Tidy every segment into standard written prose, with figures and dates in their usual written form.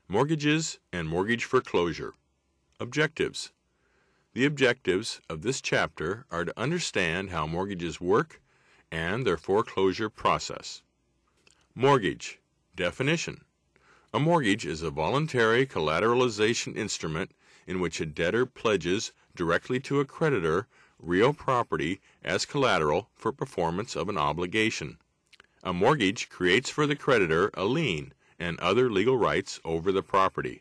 Mortgages and mortgage foreclosure. Objectives. The objectives of this chapter are to understand how mortgages work and their foreclosure process. Mortgage. Definition. A mortgage is a voluntary collateralization instrument in which a debtor pledges directly to a creditor real property as collateral for performance of an obligation. A mortgage creates for the creditor a lien and other legal rights over the property.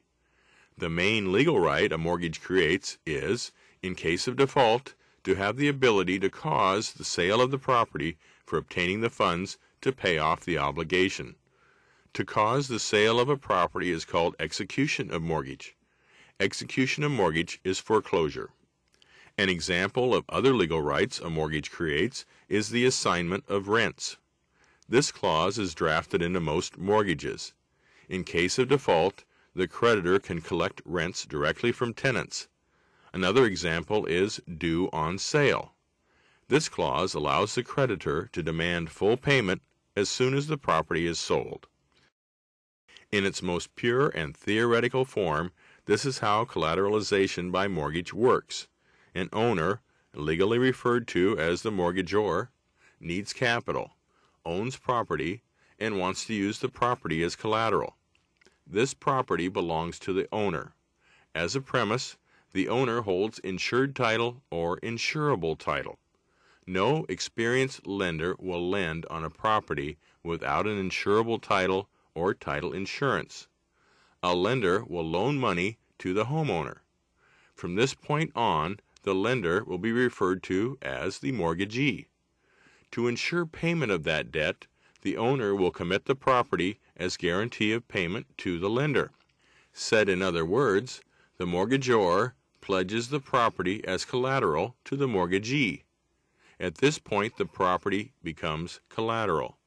The main legal right a mortgage creates is, in case of default, to have the ability to cause the sale of the property for obtaining the funds to pay off the obligation. To cause the sale of a property is called execution of mortgage. Execution of mortgage is foreclosure. An example of other legal rights a mortgage creates is the assignment of rents. This clause is drafted into most mortgages. In case of default, the creditor can collect rents directly from tenants. Another example is due on sale. This clause allows the creditor to demand full payment as soon as the property is sold. In its most pure and theoretical form, this is how collateralization by mortgage works. An owner, legally referred to as the mortgagor, needs capital, owns property, and wants to use the property as collateral. This property belongs to the owner. As a premise, the owner holds insured title or insurable title. No experienced lender will lend on a property without an insurable title or title insurance. A lender will loan money to the homeowner. From this point on, the lender will be referred to as the mortgagee. To ensure payment of that debt, the owner will commit the property as guarantee of payment to the lender. Said in other words, the mortgagor pledges the property as collateral to the mortgagee. At this point, the property becomes collateral.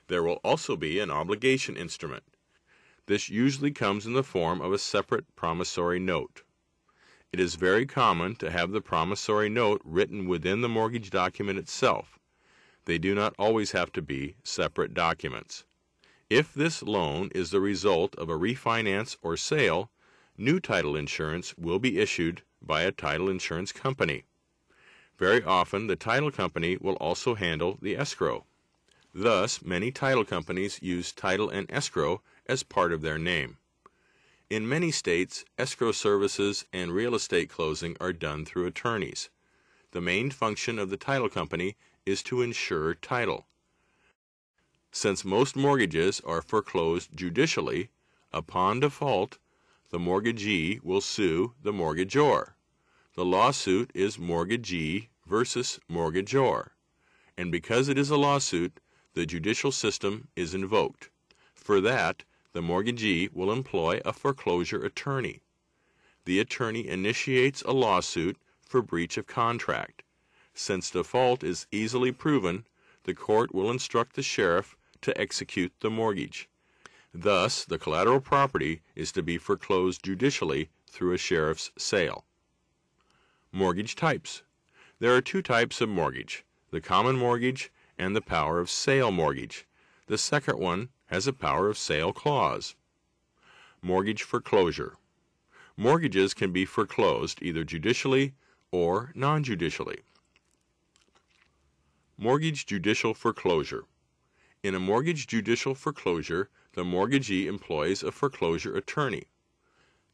There will also be an obligation instrument. This usually comes in the form of a separate promissory note. It is very common to have the promissory note written within the mortgage document itself. They do not always have to be separate documents. If this loan is the result of a refinance or sale, new title insurance will be issued by a title insurance company. Very often, the title company will also handle the escrow. Thus, many title companies use title and escrow as part of their name. In many states, escrow services and real estate closing are done through attorneys. The main function of the title company is to insure title. Since most mortgages are foreclosed judicially, upon default, the mortgagee will sue the mortgagor. The lawsuit is mortgagee versus mortgagor, and because it is a lawsuit, the judicial system is invoked. For that, the mortgagee will employ a foreclosure attorney. The attorney initiates a lawsuit for breach of contract. Since default is easily proven, the court will instruct the sheriff to execute the mortgage. Thus, the collateral property is to be foreclosed judicially through a sheriff's sale. Mortgage types. There are two types of mortgage, the common mortgage and the power of sale mortgage. The second one has a power of sale clause. Mortgage foreclosure. Mortgages can be foreclosed either judicially or non-judicially. Mortgage judicial foreclosure. In a mortgage judicial foreclosure, the mortgagee employs a foreclosure attorney.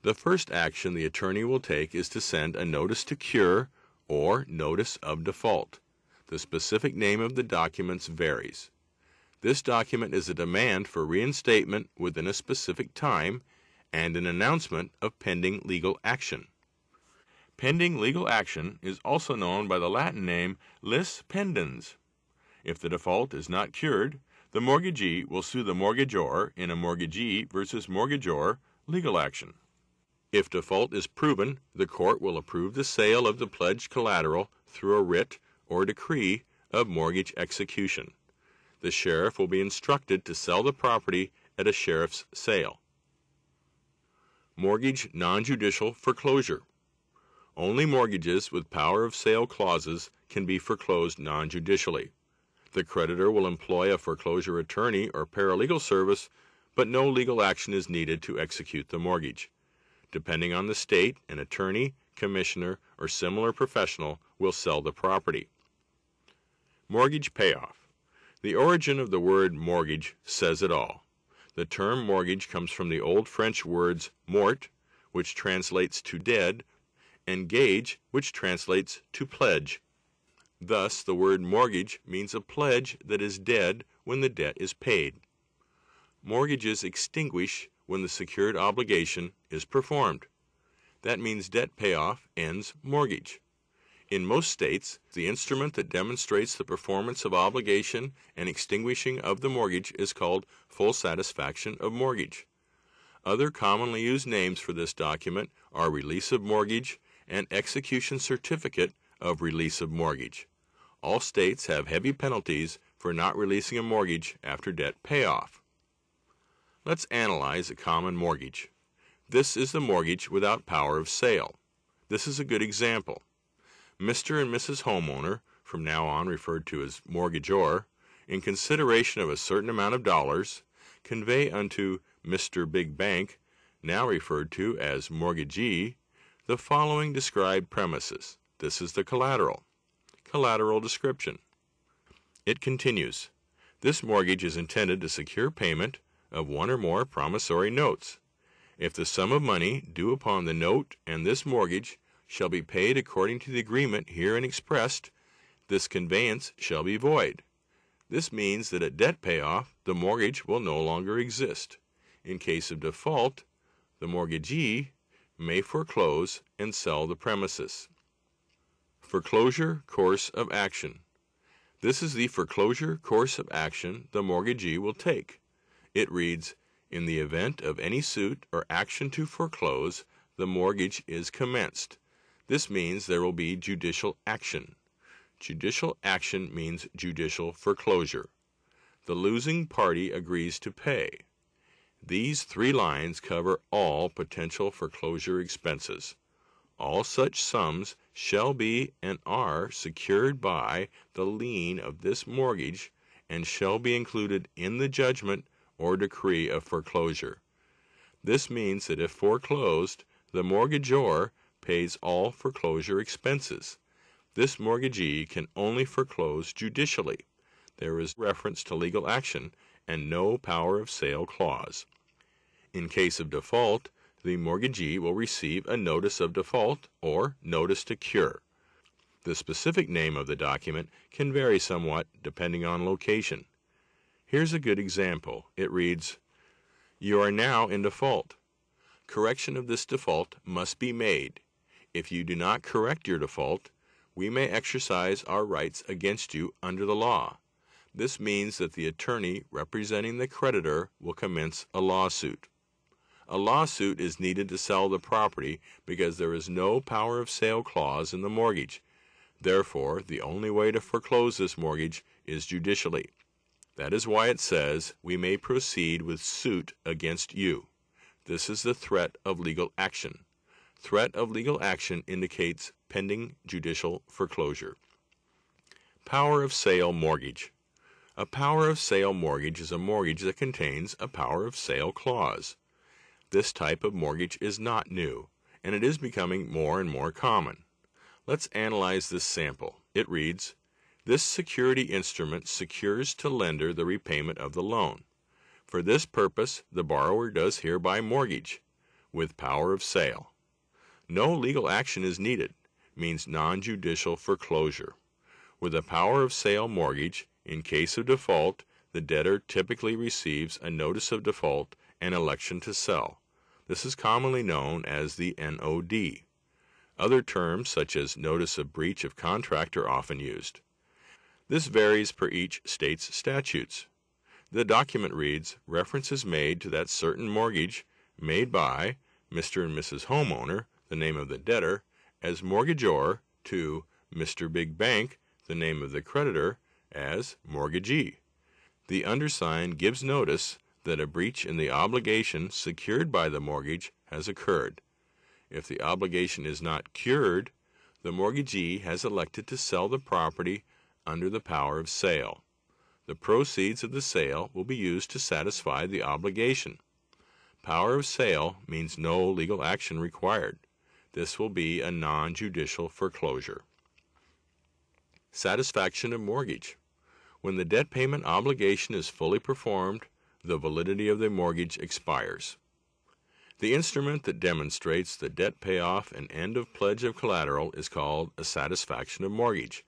The first action the attorney will take is to send a notice to cure or notice of default. The specific name of the documents varies. This document is a demand for reinstatement within a specific time and an announcement of pending legal action. Pending legal action is also known by the Latin name lis pendens. If the default is not cured, the mortgagee will sue the mortgagor in a mortgagee versus mortgagor legal action. If default is proven, the court will approve the sale of the pledged collateral through a writ or decree of mortgage execution. The sheriff will be instructed to sell the property at a sheriff's sale. Mortgage non-judicial foreclosure. Only mortgages with power of sale clauses can be foreclosed non-judicially. The creditor will employ a foreclosure attorney or paralegal service, but no legal action is needed to execute the mortgage. Depending on the state, an attorney, commissioner, or similar professional will sell the property. Mortgage payoff. The origin of the word mortgage says it all. The term mortgage comes from the old French words mort, which translates to dead, and gage, which translates to pledge. Thus, the word mortgage means a pledge that is dead when the debt is paid. Mortgages extinguish when the secured obligation is performed. That means debt payoff ends mortgage. In most states, the instrument that demonstrates the performance of obligation and extinguishing of the mortgage is called full satisfaction of mortgage. Other commonly used names for this document are release of mortgage and execution certificate of release of mortgage. All states have heavy penalties for not releasing a mortgage after debt payoff. Let's analyze a common mortgage. This is the mortgage without power of sale. This is a good example. Mr. and Mrs. Homeowner, from now on referred to as mortgagor, in consideration of a certain amount of dollars, convey unto Mr. Big Bank, now referred to as mortgagee, the following described premises. This is the collateral. Collateral description. It continues. This mortgage is intended to secure payment of one or more promissory notes. If the sum of money due upon the note and this mortgage shall be paid according to the agreement herein expressed, this conveyance shall be void. This means that at debt payoff, the mortgage will no longer exist. In case of default, the mortgagee may foreclose and sell the premises. Foreclosure course of action. This is the foreclosure course of action the mortgagee will take. It reads, in the event of any suit or action to foreclose, the mortgage is commenced. This means there will be judicial action. Judicial action means judicial foreclosure. The losing party agrees to pay. These 3 lines cover all potential foreclosure expenses. All such sums shall be and are secured by the lien of this mortgage and shall be included in the judgment or decree of foreclosure. This means that if foreclosed, the mortgagor pays all foreclosure expenses. This mortgagee can only foreclose judicially. There is reference to legal action and no power of sale clause. In case of default, the mortgagee will receive a notice of default or notice to cure. The specific name of the document can vary somewhat depending on location. Here's a good example. It reads, you are now in default. Correction of this default must be made. If you do not correct your default, we may exercise our rights against you under the law. This means that the attorney representing the creditor will commence a lawsuit. A lawsuit is needed to sell the property because there is no power of sale clause in the mortgage. Therefore, the only way to foreclose this mortgage is judicially. That is why it says we may proceed with suit against you. This is the threat of legal action. Threat of legal action indicates pending judicial foreclosure. Power of sale mortgage. A power of sale mortgage is a mortgage that contains a power of sale clause. This type of mortgage is not new, and it is becoming more and more common. Let's analyze this sample. It reads, this security instrument secures to lender the repayment of the loan. For this purpose, the borrower does hereby mortgage, with power of sale. No legal action is needed, means non-judicial foreclosure. With a power of sale mortgage, in case of default, the debtor typically receives a notice of default and election to sell. This is commonly known as the NOD. Other terms, such as notice of breach of contract, are often used. This varies per each state's statutes. The document reads, reference is made to that certain mortgage made by Mr. and Mrs. Homeowner, the name of the debtor, as mortgagor, to Mr. Big Bank, the name of the creditor, as mortgagee. The undersigned gives notice that a breach in the obligation secured by the mortgage has occurred. If the obligation is not cured, the mortgagee has elected to sell the property under the power of sale. The proceeds of the sale will be used to satisfy the obligation. Power of sale means no legal action required. This will be a non-judicial foreclosure. Satisfaction of mortgage. When the debt payment obligation is fully performed, the validity of the mortgage expires. The instrument that demonstrates the debt payoff and end of pledge of collateral is called a satisfaction of mortgage.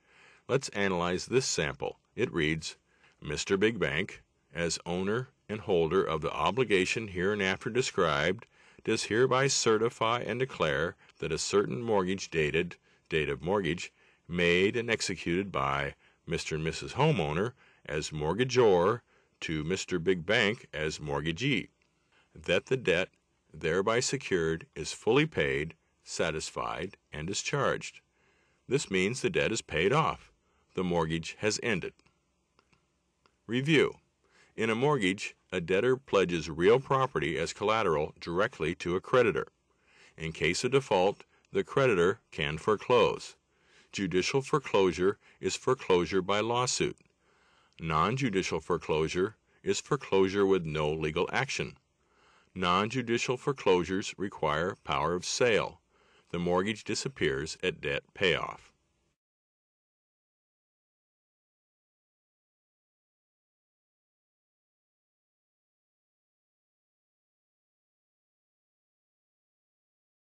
Let's analyze this sample. It reads, Mr. Big Bank, as owner and holder of the obligation hereinafter described, does hereby certify and declare that a certain mortgage dated, date of mortgage, made and executed by Mr. and Mrs. Homeowner as mortgagor to Mr. Big Bank as mortgagee, that the debt thereby secured is fully paid, satisfied, and discharged. This means the debt is paid off. The mortgage has ended. Review. In a mortgage, a debtor pledges real property as collateral directly to a creditor. In case of default, the creditor can foreclose. Judicial foreclosure is foreclosure by lawsuit. Non-judicial foreclosure is foreclosure with no legal action. Non-judicial foreclosures require power of sale. The mortgage disappears at debt payoff.